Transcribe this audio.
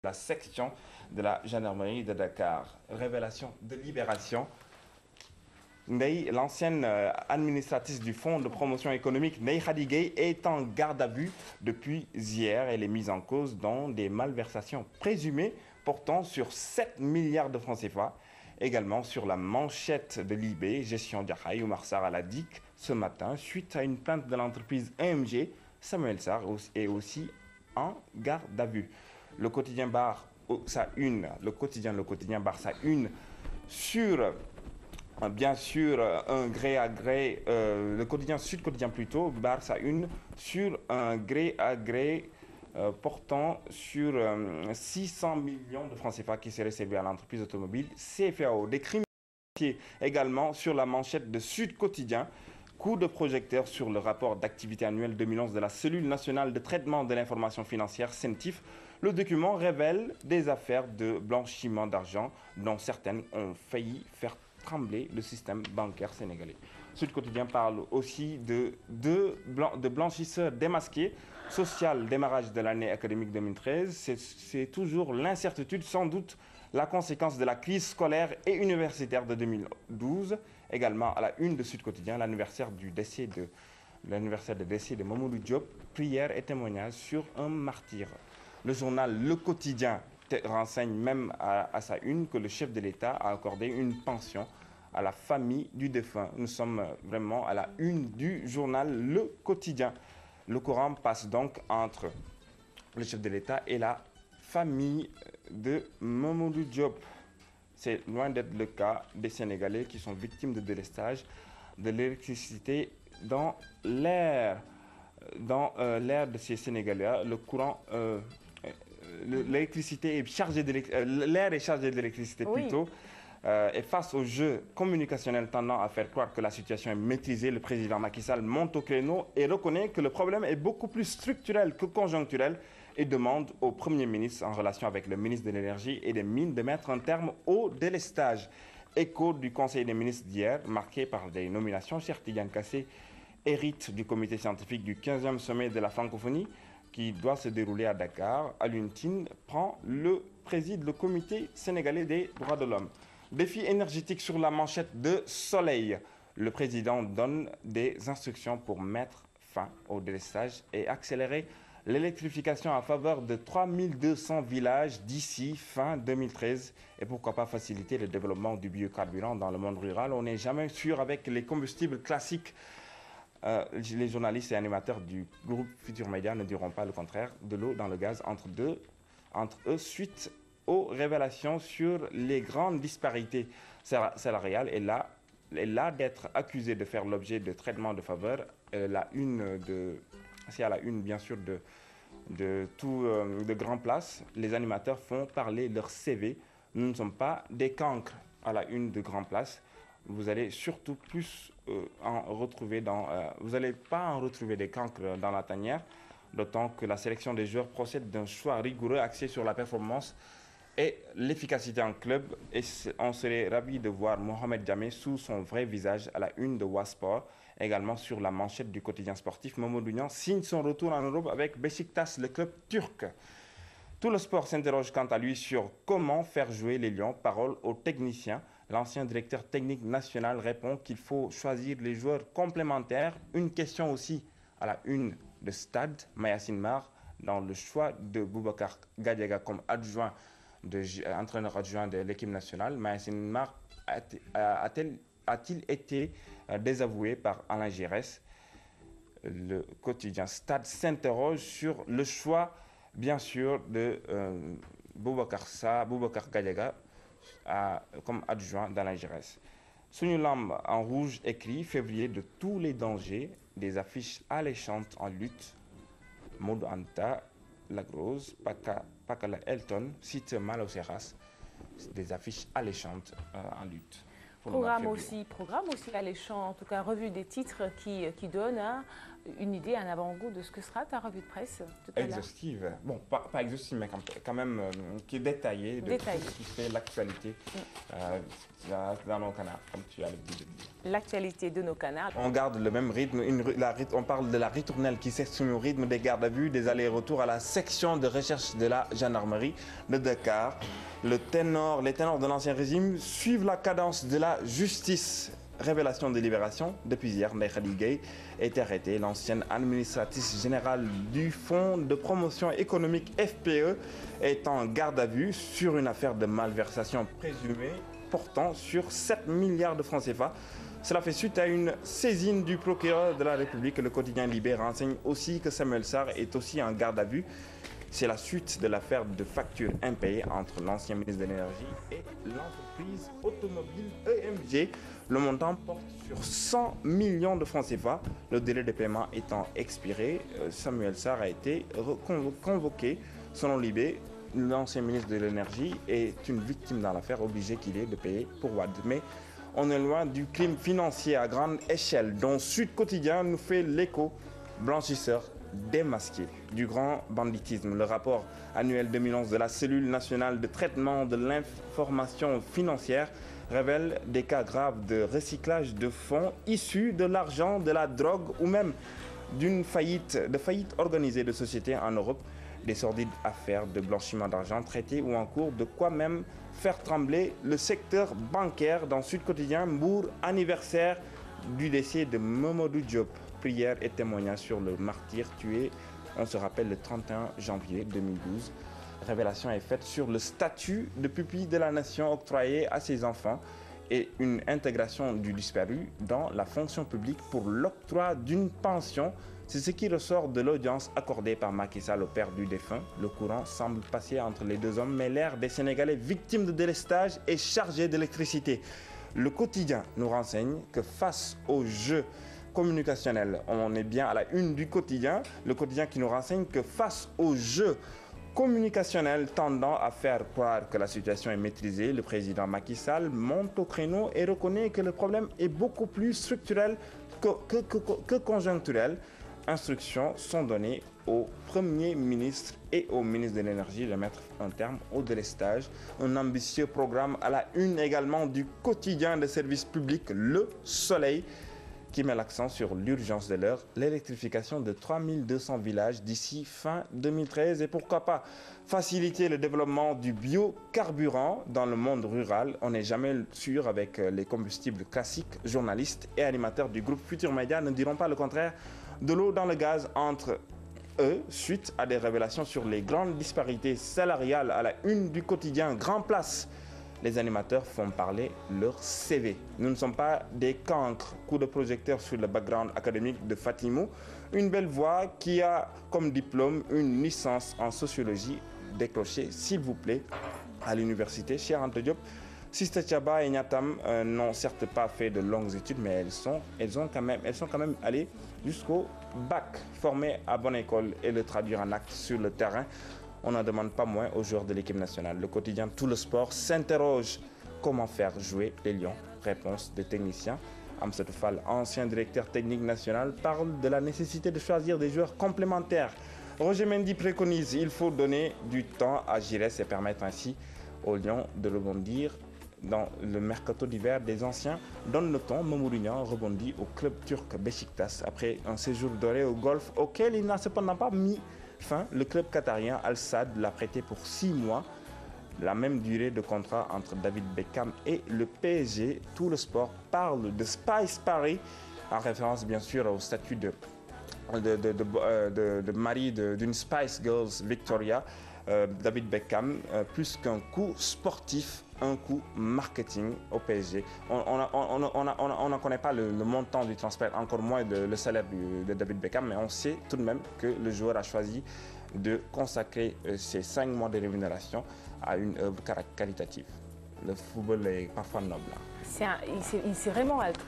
la section de la gendarmerie de Dakar. Révélation de Libération. Ndeye, l'ancienne administratrice du Fonds de promotion économique, Ndeye Khady Gueye, est en garde à vue depuis hier. Elle est mise en cause dans des malversations présumées portant sur 7 milliards de francs CFA. Également sur la manchette de l'IB, gestion Diakhaï, Oumar Sarr à la DIC ce matin, suite à une plainte de l'entreprise EMG, Samuel Sarr est aussi en garde à vue. Le quotidien barre sa une, le quotidien barre sa une sur bien sûr, un gré à gré, le quotidien Sud Quotidien plutôt, barre sa une sur un gré à gré portant sur 600 millions de francs CFA qui seraient servis à l'entreprise automobile CFAO. Des crimes également sur la manchette de Sud Quotidien. Coup de projecteur sur le rapport d'activité annuel 2011 de la cellule nationale de traitement de l'information financière CENTIF. Le document révèle des affaires de blanchiment d'argent dont certaines ont failli faire trembler le système bancaire sénégalais. Sud Quotidien parle aussi de blanchisseurs démasqués. Social démarrage de l'année académique 2013. C'est toujours l'incertitude, sans doute la conséquence de la crise scolaire et universitaire de 2012. Également à la une de Sud Quotidien, l'anniversaire de décès de Mamadou Diop, prière et témoignage sur un martyr. Le journal Le Quotidien renseigne même à sa une que le chef de l'État a accordé une pension à la famille du défunt. Nous sommes vraiment à la une du journal Le Quotidien. Le courant passe donc entre le chef de l'État et la famille de Mamadou Diop. C'est loin d'être le cas des Sénégalais qui sont victimes de délestage de l'électricité dans l'air. Dans l'air de ces Sénégalais, le courant, l'électricité est chargée l'air est chargé d'électricité plutôt. Et face au jeu communicationnel tendant à faire croire que la situation est maîtrisée, le président Macky Sall monte au créneau et reconnaît que le problème est beaucoup plus structurel que conjoncturel et demande au Premier ministre, en relation avec le ministre de l'Énergie et des Mines, de mettre un terme au délestage. Écho du Conseil des ministres d'hier, marqué par des nominations. Cheikh Tidiane Kassé hérite du comité scientifique du 15e sommet de la francophonie qui doit se dérouler à Dakar. Alioune Tine préside le comité sénégalais des droits de l'homme. Défi énergétique sur la manchette de Soleil. Le président donne des instructions pour mettre fin au délestage et accélérer l'électrification à faveur de 3200 villages d'ici fin 2013 et pourquoi pas faciliter le développement du biocarburant dans le monde rural. On n'est jamais sûr avec les combustibles classiques. Les journalistes et animateurs du groupe Futur Média ne diront pas le contraire. De l'eau dans le gaz entre eux suite aux révélations sur les grandes disparités salariales et là d'être accusé de faire l'objet de traitements de faveur. C'est à la une bien sûr de grandes places. Les animateurs font parler leur CV. Nous ne sommes pas des cancres à la une de grandes places. Vous allez surtout plus vous n'allez pas en retrouver des cancres dans la tanière, d'autant que la sélection des joueurs procède d'un choix rigoureux axé sur la performance et l'efficacité en club. Et on serait ravi de voir Mohamed Diamé sous son vrai visage à la une de Wasport. Également sur la manchette du quotidien sportif, Mamadou Niang signe son retour en Europe avec Beşiktaş, le club turc. Tout le sport s'interroge quant à lui sur comment faire jouer les Lions. Parole au technicien. L'ancien directeur technique national répond qu'il faut choisir les joueurs complémentaires. Une question aussi à la une de Stade, Mayacine Mar, dans le choix de Boubacar Gadiaga comme entraîneur adjoint de l'équipe nationale. Mayacine Mar a-t-il été désavoué par Alain Giresse? Le quotidien Stade s'interroge sur le choix, bien sûr, de Boubacar Gadiaga comme adjoint d'Alain Giresse. Sunu Lamb en rouge écrit février de tous les dangers, des affiches alléchantes en lutte. Modou Anta, Lagrose, Pakala Elton, Site Maloseras, des affiches alléchantes en lutte. Programme aussi alléchant, en tout cas revue des titres qui donne une idée, un avant-goût de ce que sera ta revue de presse tout à l'heure? Exhaustive. Bon, pas exhaustive, mais quand même qui est détaillée de tout ce qui fait l'actualité dans nos canards, comme tu as dit. L'actualité de nos canards. On garde le même rythme. On parle de la ritournelle qui s'exprime au rythme des gardes à vue, des allers-retours à la section de recherche de la gendarmerie de Dakar. Les ténors de l'ancien régime suivent la cadence de la justice. Révélation de libération. Depuis hier, Ndeye Khady Gueye est arrêtée. L'ancienne administratrice générale du Fonds de promotion économique FPE est en garde à vue sur une affaire de malversation présumée portant sur 7 milliards de francs CFA. Cela fait suite à une saisine du procureur de la République. Le quotidien Libé renseigne aussi que Samuel Sarr est aussi en garde à vue. C'est la suite de l'affaire de factures impayées entre l'ancien ministre de l'Énergie et l'entreprise automobile EMG. Le montant porte sur 100 millions de francs CFA. Le délai de paiement étant expiré, Samuel Sarr a été convoqué. Selon Libé, l'ancien ministre de l'Énergie est une victime dans l'affaire, obligé qu'il est de payer pour Wade. Mais on est loin du crime financier à grande échelle dont Sud Quotidien nous fait l'écho. Blanchisseur démasqué du grand banditisme. Le rapport annuel 2011 de la cellule nationale de traitement de l'information financière révèle des cas graves de recyclage de fonds issus de l'argent, de la drogue ou même d'une faillite organisée de sociétés en Europe. Des sordides affaires de blanchiment d'argent traitées ou en cours, de quoi même faire trembler le secteur bancaire. Dans Sud Quotidien, Mbour, anniversaire du décès de Mamadou Diop. Prière et témoignage sur le martyr tué, on se rappelle, le 31 janvier 2012. Révélation est faite sur le statut de pupille de la nation octroyé à ses enfants et une intégration du disparu dans la fonction publique pour l'octroi d'une pension. C'est ce qui ressort de l'audience accordée par Macky Sall au père du défunt. Le courant semble passer entre les deux hommes, mais l'ère des Sénégalais victimes de délestage est chargée d'électricité. Le quotidien nous renseigne que face au jeu communicationnel, on est bien à la une du quotidien, le quotidien qui nous renseigne que face au jeu communicationnel tendant à faire croire que la situation est maîtrisée, le président Macky Sall monte au créneau et reconnaît que le problème est beaucoup plus structurel que conjoncturel. Instructions sont données au Premier ministre et au ministre de l'Énergie de mettre un terme au délestage. Un ambitieux programme à la une également du quotidien de service public Le Soleil, qui met l'accent sur l'urgence de l'heure, l'électrification de 3200 villages d'ici fin 2013 et pourquoi pas faciliter le développement du biocarburant dans le monde rural. On n'est jamais sûr avec les combustibles classiques. Journalistes et animateurs du groupe Futur Média ne diront pas le contraire. De l'eau dans le gaz entre eux, suite à des révélations sur les grandes disparités salariales à la une du quotidien Grand Place. Les animateurs font parler leur CV. Nous ne sommes pas des cancres. Coup de projecteur sur le background académique de Fatimou. Une belle voix qui a comme diplôme une licence en sociologie décrochée, s'il vous plaît, à l'université Cheikh Anta Diop. Sista Thiaba et Niatam n'ont certes pas fait de longues études, mais elles sont quand même allées jusqu'au bac, formées à bonne école et le traduire en actes sur le terrain. On n'en demande pas moins aux joueurs de l'équipe nationale. Le quotidien Tout le Sport s'interroge comment faire jouer les Lions. Réponse des techniciens. Amsatou Fall, ancien directeur technique national, parle de la nécessité de choisir des joueurs complémentaires. Roger Mendy préconise qu'il faut donner du temps à Giresse et permettre ainsi aux Lions de rebondir dans le mercato d'hiver des anciens. Donne le ton, Mourinho rebondit au club turc Beşiktaş après un séjour doré au golf auquel il n'a cependant pas mis fin. Le club qatarien Al Sadd l'a prêté pour 6 mois, la même durée de contrat entre David Beckham et le PSG. Tout le sport parle de Spice Paris, en référence bien sûr au statut de mari d'une Spice Girls Victoria. David Beckham, plus qu'un coup sportif, un coup marketing au PSG. On ne connaît pas le montant du transfert, encore moins le salaire de David Beckham, mais on sait tout de même que le joueur a choisi de consacrer ses 5 mois de rémunération à une œuvre qualitative. Le football est parfois noble. C'est vraiment altruiste.